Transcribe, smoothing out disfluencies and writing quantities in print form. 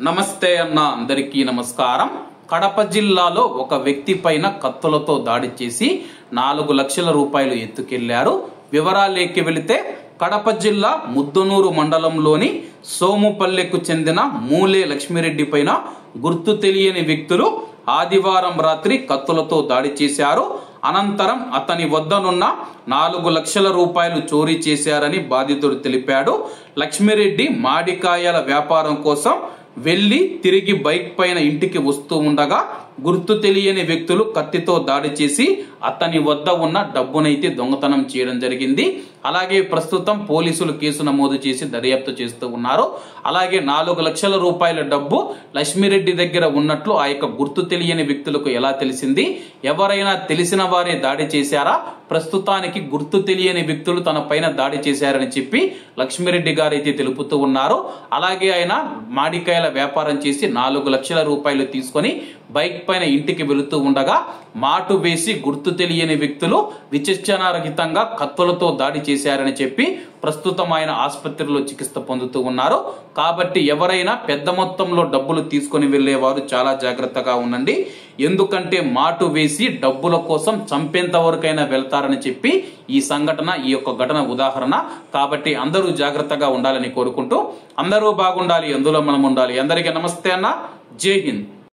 నమస్తే అన్న అందరికీ నమస్కారం। కడప జిల్లాలో ఒక వ్యక్తి పైన కత్తులతో దాడి చేసి 4 లక్షల రూపాయలు ఎత్తుకెళ్లారు। వివరాల్లోకి వెళితే కడప జిల్లా ముద్దనూరు మండలంలోని సోముపల్లెకు చెందిన మూలే లక్ష్మిరెడ్డి పైన గుర్తు తెలియని వ్యక్తులు ఆదివారం రాత్రి కత్తులతో దాడి చేశారు। అనంతరం అతని వద్దనున్న 4 లక్షల రూపాయలు చోరీ చేశారని బాధితుడు తెలిపాడు। లక్ష్మిరెడ్డి మాడికాయల వ్యాపారం కోసం వెళ్లి తిరిగి బైక్ పైన ఇంటికి వస్తూ ఉండగా గుర్తు తెలియని వ్యక్తులు కత్తితో దాడి చేసి అతని వద్ద ఉన్న డబ్బునైతే దొంగతనం చేయడం జరిగింది। అలాగే ప్రస్తుతం పోలీసులు కేసు నమోదు చేసి దర్యాప్తు చేస్తూ ఉన్నారు। అలాగే 4 లక్షల రూపాయల డబ్బు లక్ష్మిరెడ్డి దగ్గర ఉన్నట్లు ఆ యొక్క గుర్తు తెలియని వ్యక్తులకు ఎలా తెలిసింది, ఎవరైనా తెలిసిన వారే దాడి చేశారా, ప్రస్తుతానికి గుర్తు తెలియని వ్యక్తులు తన పైన దాడి చేశారని చెప్పి లక్ష్మిరెడ్డి గారైతే తెలుపుతూ ఉన్నారు। అలాగే ఆయన మాడికాయల వ్యాపారం చేసి 4 లక్షల రూపాయలు తీసుకొని బైక్ పైన ఇంటికి వెళుతూ ఉండగా మాటు వేసి గుర్తు తెలియని వ్యక్తులు విచక్షణారహితంగా కత్తులతో దాడి చేశారని చెప్పి ప్రస్తుతం ఆయన ఆసుపత్రిలో చికిత్స పొందుతూ ఉన్నారు। కాబట్టి ఎవరైనా పెద్ద మొత్తంలో డబ్బులు తీసుకొని వెళ్లేవారు చాలా జాగ్రత్తగా ఉండండి। ఎందుకంటే మాటు వేసి డబ్బుల కోసం చంపేంత వరకైనా వెళ్తారని చెప్పి ఈ సంఘటన, ఈ యొక్క ఘటన ఉదాహరణ। కాబట్టి అందరూ జాగ్రత్తగా ఉండాలని కోరుకుంటూ అందరూ బాగుండాలి, అందులో మనం ఉండాలి। అందరికీ నమస్తే అన్న, జై హింద్।